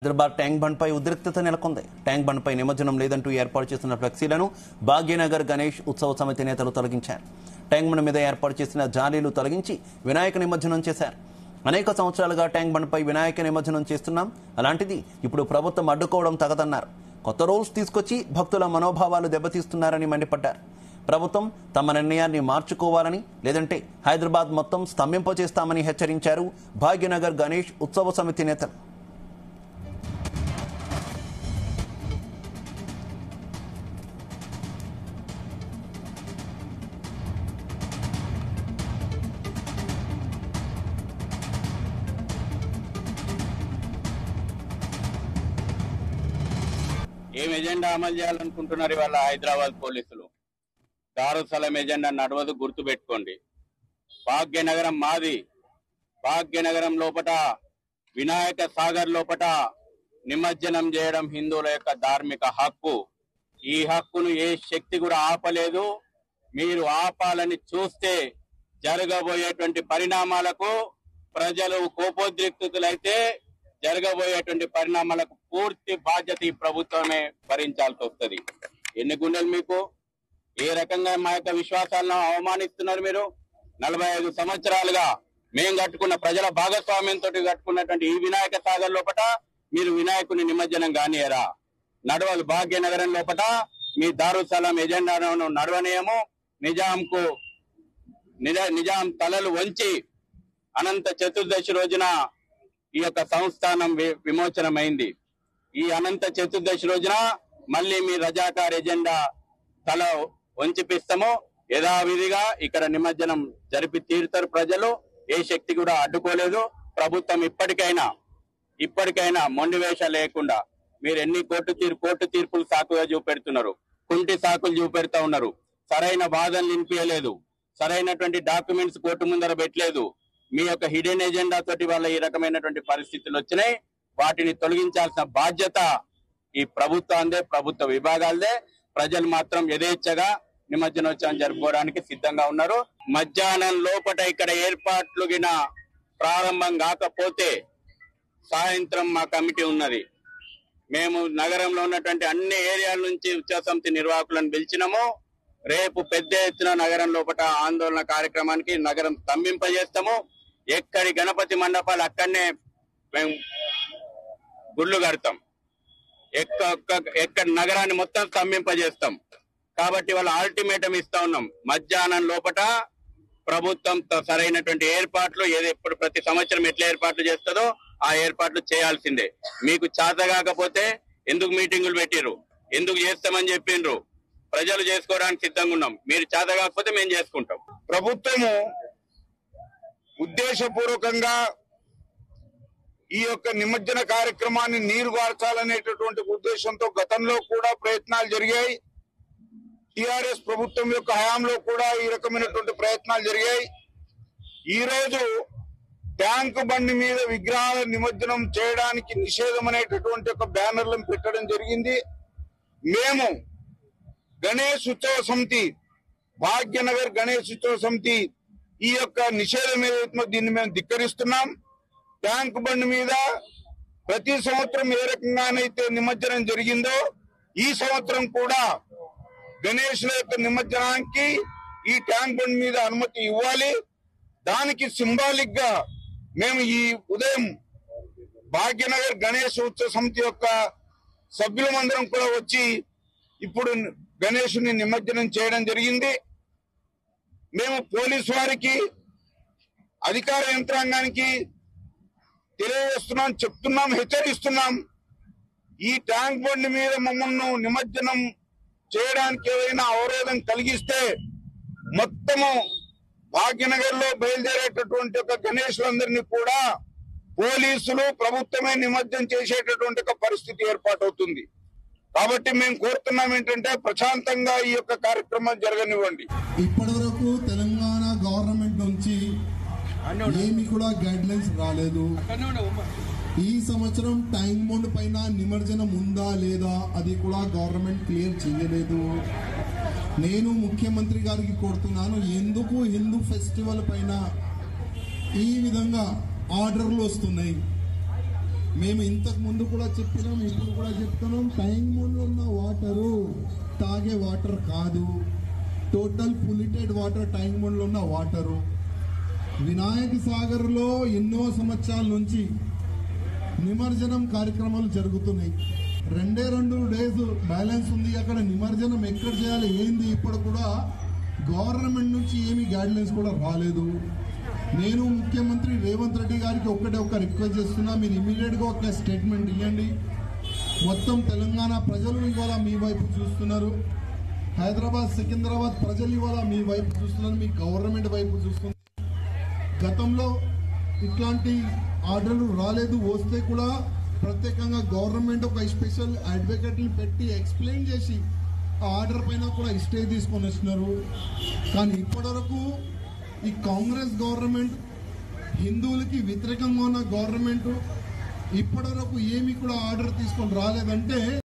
Hyderabad tank bund పై ఉద్రిక్తత నెలకొంది. Tank bund పై నిమజ్జనం లేదంటూ ఏర్పాటు చేసిన ఫ్లెక్సీలను భాగ్యనగర్ గణేష్ ఉత్సవ సమితి నేతలు తొలగించారు. ట్యాంక్ బండ్ మీద ఏర్పాటు చేసిన జాలీలు తొలగించి వినాయక నిమజ్జనం చేశారు. అనేక సంవత్సరాలుగా ట్యాంక్ బండ్ పై వినాయక నిమజ్జనం చేస్తున్నాం, అలాంటిది ఇప్పుడు ప్రభుత్వం అడ్డుకోవడం తగదన్నారు. కొత్త రూల్స్ తీసుకొచ్చి భక్తుల మనోభావాలు దెబ్బతీస్తున్నారని మండిపడ్డారు. ప్రభుత్వం తమ నిర్ణయాన్ని మార్చుకోవాలని, లేదంటే హైదరాబాద్ మొత్తం స్తంభింపజేస్తామని హెచ్చరించారు భాగ్యనగర్ గణేష్ ఉత్సవ సమితి నేతలు. ఏం ఎజెండా అమలు చేయాలనుకుంటున్నారు ఇవాళ హైదరాబాద్ పోలీసులు? దారుసలం ఎజెండా నడవదు, గుర్తు పెట్టుకోండి. భాగ్యనగరం మాది. భాగ్యనగరం లోపట వినాయక సాగర్ లోపట నిమజ్జనం చేయడం హిందువుల యొక్క ధార్మిక హక్కు. ఈ హక్కును ఏ శక్తి కూడా ఆపలేదు. మీరు ఆపాలని చూస్తే జరగబోయేటువంటి పరిణామాలకు ప్రజలు కోపోద్రిక్తులైతే జరగబోయేటువంటి పరిణామాలకు పూర్తి బాధ్యత ఈ ప్రభుత్వమే భరించాల్సి వస్తుంది. ఎన్ని గుండెలు మీకు? ఏ రకంగా మా యొక్క విశ్వాసాలను అవమానిస్తున్నారు మీరు? 45 సంవత్సరాలుగా మేము కట్టుకున్న ప్రజల భాగస్వామ్యంతో కట్టుకున్నటువంటి ఈ వినాయక సాగర్ లోపట మీరు వినాయకుని నిమజ్జనం కానియరా? నడవలు భాగ్యనగరం లోపట మీ దారుసలం ఎజెండాను నడవనీయము. నిజాం తలలు వంచి అనంత చతుర్దశి రోజున ఈ యొక్క సంస్థానం విమోచనమైంది. ఈ అనంత చతుర్దశి రోజున మళ్ళీ మీ రజాకార్ ఎజెండా తల వంచిపిస్తాము. యథావిధిగా ఇక్కడ నిమజ్జనం జరిపి తీరుతారు ప్రజలు. ఏ శక్తి కూడా అడ్డుకోలేదు. ప్రభుత్వం ఇప్పటికైనా మొండివేష లేకుండా మీరు ఎన్ని కోర్టు తీర్పులు సాకుగా చూపెడుతున్నారు, కుంటి సాకులు చూపెడతా ఉన్నారు. సరైన వాదనలు వినిపించలేదు, సరైనటువంటి డాక్యుమెంట్స్ కోర్టు ముందర పెట్టలేదు. మీ యొక్క హిడెన్ ఎజెండా తోటి వల్ల ఈ రకమైనటువంటి పరిస్థితులు వచ్చినాయి. వాటిని తొలగించాల్సిన బాధ్యత ఈ ప్రభుత్వాందే, ప్రభుత్వ విభాగాలదే. ప్రజలు మాత్రం యథేచ్ఛగా నిమజ్జనోత్సవం జరుపుకోవడానికి సిద్ధంగా ఉన్నారు. మధ్యాహ్నం లోపల ఇక్కడ ఏర్పాట్లు ప్రారంభం కాకపోతే సాయంత్రం మా కమిటీ ఉన్నది. మేము నగరంలో ఉన్నటువంటి అన్ని ఏరియాల నుంచి ఉత్సవ సమితి నిర్వాహకులను పిలిచినాము. రేపు పెద్ద ఎత్తున నగరం లోపల ఆందోళన కార్యక్రమానికి నగరం స్తంభింపజేస్తాము. ఎక్కడి గణపతి మండపాలు అక్కడనే మేము గుళ్ళు కడతాం. ఎక్కడ నగరాన్ని మొత్తం స్తంభింపజేస్తాం. కాబట్టి వాళ్ళ అల్టిమేటం ఇస్తా ఉన్నాం. మధ్యాహ్నం లోపల ప్రభుత్వం సరైనటువంటి ఏర్పాట్లు ఎప్పుడు ప్రతి సంవత్సరం ఎట్లా ఏర్పాట్లు చేస్తుందో ఆ ఏర్పాట్లు చేయాల్సిందే. మీకు చేత కాకపోతే ఎందుకు మీటింగులు పెట్టిర్రు, ఎందుకు చేస్తామని చెప్పిండ్రు? ప్రజలు చేసుకోవడానికి సిద్ధంగా ఉన్నాం. మీరు చేత కాకపోతే మేము చేసుకుంటాం. ప్రభుత్వము ఉద్దేశపూర్వకంగా ఈ యొక్క నిమజ్జన కార్యక్రమాన్ని నీరు గార్చాలనేటటువంటి ఉద్దేశంతో గతంలో కూడా ప్రయత్నాలు జరిగాయి. టిఆర్ఎస్ ప్రభుత్వం యొక్క హయాంలో కూడా ఈ రకమైనటువంటి ప్రయత్నాలు జరిగాయి. ఈ రోజు ట్యాంక్ బండి మీద విగ్రహాల నిమజ్జనం చేయడానికి నిషేధం అనేటటువంటి ఒక బ్యానర్లను పెట్టడం జరిగింది. మేము గణేష్ ఉత్సవ సమితి, భాగ్యనగర్ గణేష్ ఉత్సవ సమితి ఈ యొక్క నిషేధం ఏదైతుందో దీన్ని మేము ధిక్కరిస్తున్నాం. ట్యాంక్ బండ్ మీద ప్రతి సంవత్సరం ఏ రకంగానైతే నిమజ్జనం జరిగిందో ఈ సంవత్సరం కూడా గణేష్ల యొక్క నిమజ్జనానికి ఈ ట్యాంక్ బండ్ మీద అనుమతి ఇవ్వాలి. దానికి సింబాలిక్ గా మేము ఈ ఉదయం భాగ్యనగర్ గణేష్ ఉత్సవ సమితి యొక్క సభ్యులమందరం కూడా వచ్చి ఇప్పుడు గణేషుని నిమజ్జనం చేయడం జరిగింది. మేము పోలీసు వారికి, అధికార యంత్రాంగానికి తెలియజేస్తున్నాం, చెప్తున్నాం, హెచ్చరిస్తున్నాం. ఈ ట్యాంక్ బండ్ మీద మమ్మల్ని నిమజ్జనం చేయడానికి ఏదైనా అవరోధం కలిగిస్తే మొత్తము భాగ్యనగర్ లో బయలుదేరేటటువంటి ఒక గణేష్లందరినీ కూడా పోలీసులు, ప్రభుత్వమే నిమజ్జనం చేసేటటువంటి ఒక పరిస్థితి ఏర్పాటవుతుంది. కాబట్టి మేము కోరుతున్నాం ఏంటంటే ప్రశాంతంగా ఈ యొక్క కార్యక్రమం జరగనివ్వండి. ఇప్పటి వరకు తెలంగాణ గవర్నమెంట్ నుంచి ఏమి కూడా గైడ్ లైన్స్ రాలేదు. ఈ సంవత్సరం ట్యాంక్ బండ్ పైన నిమజ్జనం ఉందా లేదా అది కూడా గవర్నమెంట్ క్లియర్ చేయలేదు. నేను ముఖ్యమంత్రి గారికి కోరుతున్నాను, ఎందుకు హిందూ ఫెస్టివల్ పైన ఈ విధంగా ఆర్డర్లు వస్తున్నాయి? మేము ఇంతకు ముందు కూడా చెప్పినాం, ఇప్పుడు కూడా చెప్తున్నాం, ట్యాంక్ బండ్లో ఉన్న వాటరు తాగే వాటర్ కాదు, టోటల్ పొల్యూటెడ్ వాటర్ ట్యాంక్ బండ్లో ఉన్న వాటరు. వినాయక సాగర్లో ఎన్నో సంవత్సరాల నుంచి నిమజ్జనం కార్యక్రమాలు జరుగుతున్నాయి. 2 డేస్ బ్యాలెన్స్ ఉంది. అక్కడ నిమజ్జనం ఎక్కడ చేయాలి ఏంది ఇప్పుడు కూడా గవర్నమెంట్ నుంచి ఏమి గైడ్లైన్స్ కూడా రాలేదు. నేను ముఖ్యమంత్రి రేవంత్ రెడ్డి గారికి ఒక రిక్వెస్ట్ చేస్తున్నా, మీరు ఇమీడియట్ గా ఒక స్టేట్మెంట్ ఇవ్వండి. మొత్తం తెలంగాణ ప్రజలు ఇవాళ మీ వైపు చూస్తున్నారు, హైదరాబాద్ సికింద్రాబాద్ ప్రజలు ఇవాళ మీ వైపు చూస్తున్నారు, మీ గవర్నమెంట్ వైపు చూస్తున్నారు. గతంలో ఇట్లాంటి ఆర్డర్లు రాలేదు, వస్తే కూడా ప్రత్యేకంగా గవర్నమెంట్ ఒక స్పెషల్ అడ్వకేట్ని పెట్టి ఎక్స్ప్లెయిన్ చేసి ఆ ఆర్డర్ పైన కూడా స్టే తీసుకొని వస్తున్నారు. కానీ ఇప్పటివరకు ఈ కాంగ్రెస్ గవర్నమెంట్, హిందువులకి వ్యతిరేకంగా ఉన్న గవర్నమెంట్ ఇప్పటివరకు ఏమి కూడా ఆర్డర్ తీసుకొని రాలేదంటే